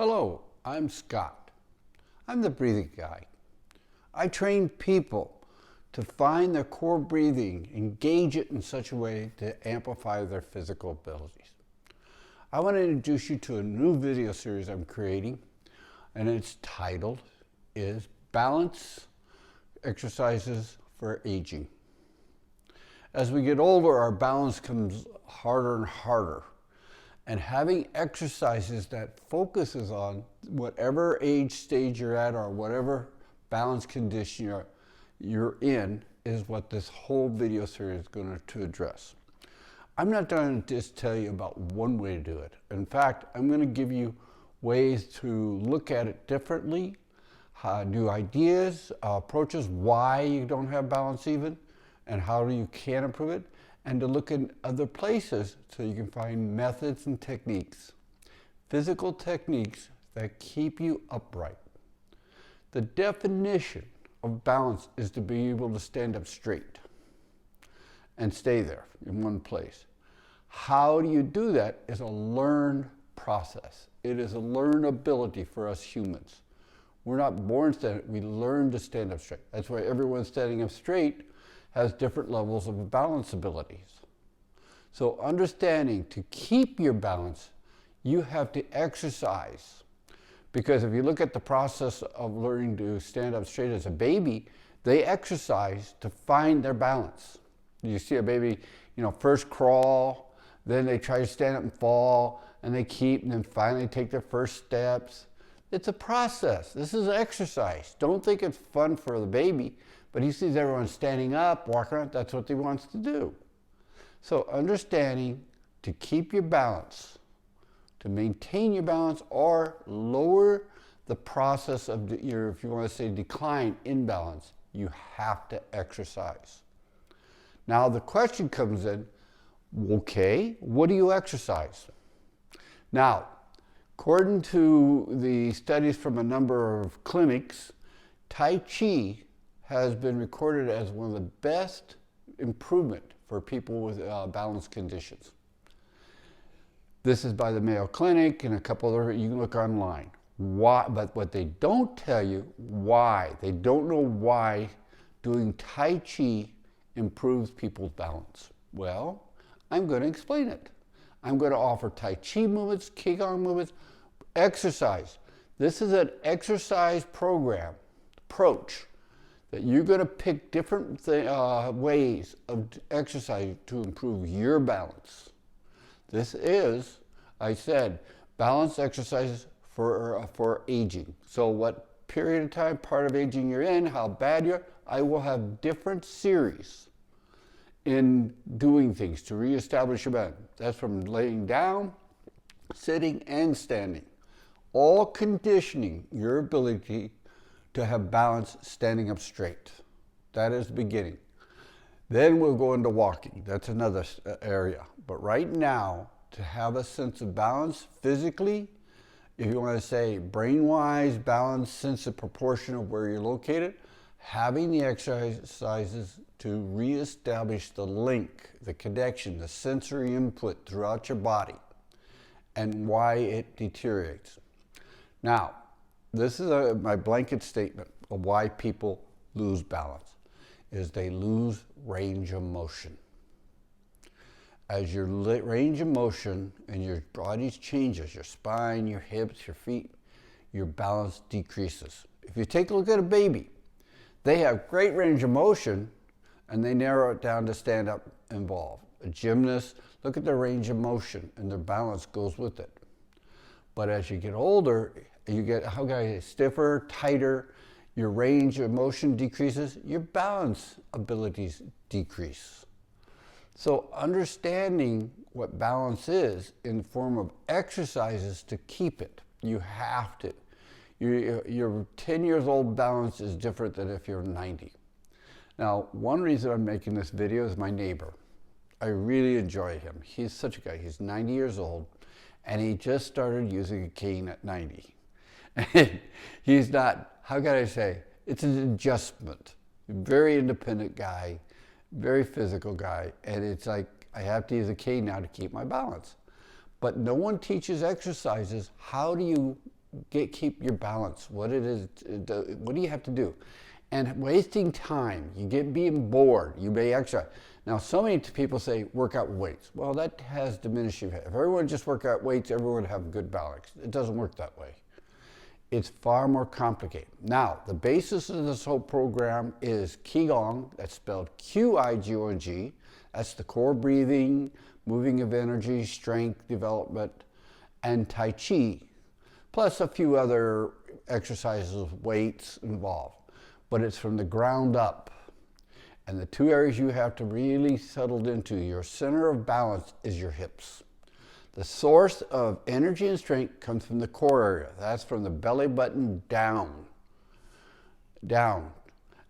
Hello, I'm Scott. I'm the breathing guy. I train people to find their core breathing, engage it in such a way to amplify their physical abilities. I want to introduce you to a new video series I'm creating, and its title is Balance Exercises for Aging. As we get older, our balance comes harder and harder. And having exercises that focuses on whatever age stage you're at or whatever balance condition you're in is what this whole video series is going to address. I'm not going to just tell you about one way to do it. In fact, I'm going to give you ways to look at it differently, new ideas, approaches, why you don't have balance even, and how you can improve it, and to look in other places so you can find methods and techniques, physical techniques that keep you upright. The definition of balance is to be able to stand up straight and stay there in one place. How do you do that is a learned process. It is a learned ability for us humans. We're not born standing, we learn to stand up straight. That's why everyone standing up straight has different levels of balance abilities. So understanding to keep your balance, you have to exercise. Because if you look at the process of learning to stand up straight as a baby, they exercise to find their balance. You see a baby, first crawl, then they try to stand up and fall, and they keep, and then finally take their first steps. It's a process. This is exercise. Don't think it's fun for the baby. But he sees everyone standing up, walking around, that's what he wants to do. So understanding to keep your balance, to maintain your balance or lower the process of your, if you want to say decline in balance, you have to exercise. Now the question comes in, okay, what do you exercise? Now, according to the studies from a number of clinics, Tai Chi has been recorded as one of the best improvement for people with balance conditions. This is by the Mayo Clinic and a couple other, you can look online. Why? But what they don't tell you, why. They don't know why doing Tai Chi improves people's balance. Well, I'm going to explain it. I'm going to offer Tai Chi movements, Gong movements, exercise. This is an exercise program, approach, that you're going to pick different ways of exercise to improve your balance. This is, I said, balance exercises for aging. So what period of time, part of aging you're in, how bad you're, I will have different series in doing things to reestablish your balance. That's from laying down, sitting, and standing. All conditioning your ability to have balance standing up straight. That is the beginning. Then we'll go into walking. That's another area. But right now, to have a sense of balance physically, if you want to say brain-wise, balance, sense of proportion of where you're located, having the exercises to reestablish the link, the connection, the sensory input throughout your body and why it deteriorates. Now, this is my blanket statement of why people lose balance, is they lose range of motion. As your range of motion and your body changes, your spine, your hips, your feet, your balance decreases. If you take a look at a baby, they have great range of motion and they narrow it down to stand up and evolve. A gymnast, look at their range of motion and their balance goes with it. But as you get older, you get, stiffer, tighter, your range of motion decreases, your balance abilities decrease. So understanding what balance is in the form of exercises to keep it, you have to. Your 10 years old balance is different than if you're 90. Now, one reason I'm making this video is my neighbor. I really enjoy him. He's such a guy. He's 90 years old, and he just started using a cane at 90. And he's not, how can I say, it's an adjustment. Very independent guy, very physical guy, and it's like, I have to use a cane now to keep my balance. But no one teaches exercises. How do you keep your balance, what it is, what do you have to do? And wasting time, you get being bored, you may exercise. Now, so many people say work out with weights. Well, that has diminished effect. If everyone just work out weights, everyone would have good balance. It doesn't work that way. It's far more complicated. Now, the basis of this whole program is Qigong, that's spelled Qigong. That's the core breathing, moving of energy, strength development, and Tai Chi, plus a few other exercises with weights involved. But it's from the ground up. And the two areas you have to really settle into, your center of balance is your hips. The source of energy and strength comes from the core area. That's from the belly button down. Down.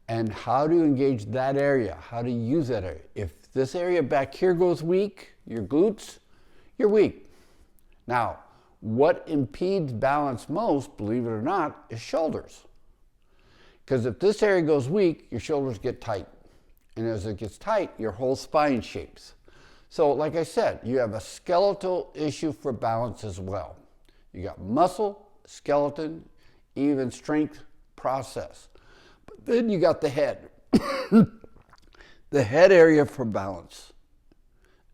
And how do you engage that area? How do you use that area? If this area back here goes weak, your glutes, you're weak. Now, what impedes balance most, believe it or not, is shoulders. Because if this area goes weak, your shoulders get tight. And as it gets tight, your whole spine shapes. So like I said, you have a skeletal issue for balance as well. You got muscle, skeleton, even strength process. But then you got the head. The head area for balance.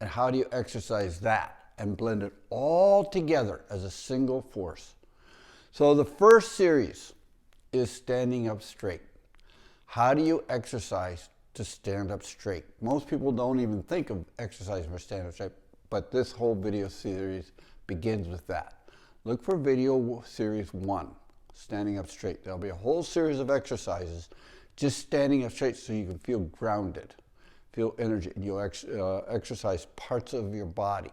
And how do you exercise that and blend it all together as a single force? So the first series is standing up straight. How do you exercise to stand up straight? Most people don't even think of exercising for standing up straight, but this whole video series begins with that. Look for video series 1, standing up straight. There'll be a whole series of exercises just standing up straight so you can feel grounded, feel energy, and you'll exercise parts of your body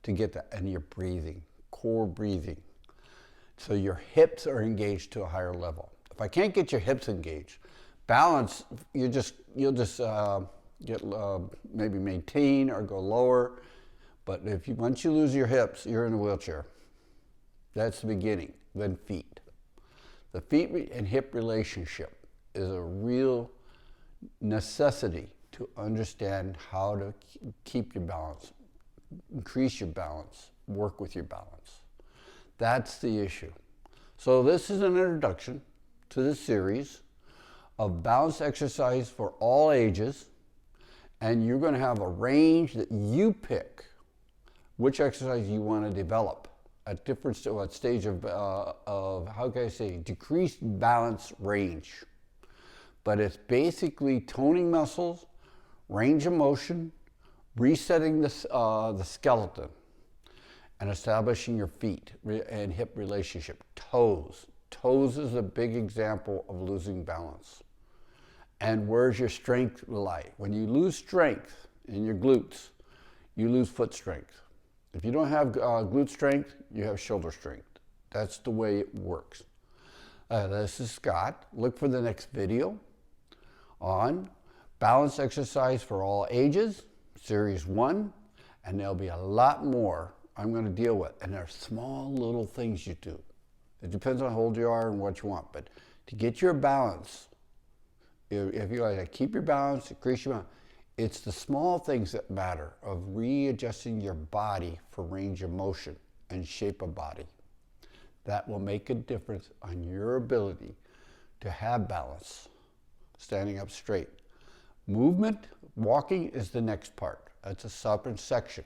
to get that, and your breathing, core breathing. So your hips are engaged to a higher level. If I can't get your hips engaged, balance, you'll just maybe maintain or go lower. But once you lose your hips, you're in a wheelchair. That's the beginning. Then feet. The feet and hip relationship is a real necessity to understand how to keep your balance, increase your balance, work with your balance. That's the issue. So this is an introduction to the series of balance exercise for all ages, and you're going to have a range that you pick which exercise you want to develop at different stage of how can I say, decreased balance range. But it's basically toning muscles, range of motion, resetting the skeleton, and establishing your feet and hip relationship. Toes. Toes is a big example of losing balance. And where's your strength lie? When you lose strength in your glutes, you lose foot strength. If you don't have glute strength, you have shoulder strength. That's the way it works. This is Scott. Look for the next video on balance exercise for all ages, series 1, and there'll be a lot more I'm going to deal with. And there are small little things you do. It depends on how old you are and what you want. But to get your balance, if you like to keep your balance, increase your balance, it's the small things that matter of readjusting your body for range of motion and shape of body. That will make a difference on your ability to have balance, standing up straight. Movement, walking is the next part. That's a separate section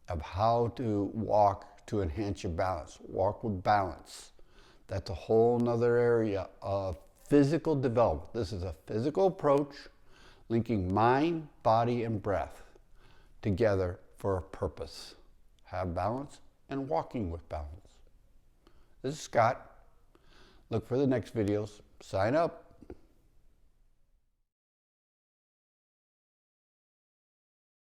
of how to walk to enhance your balance. Walk with balance. That's a whole nother area of physical development. This is a physical approach linking mind, body, and breath together for a purpose. Have balance and walking with balance. This is Scott. Look for the next videos. Sign up.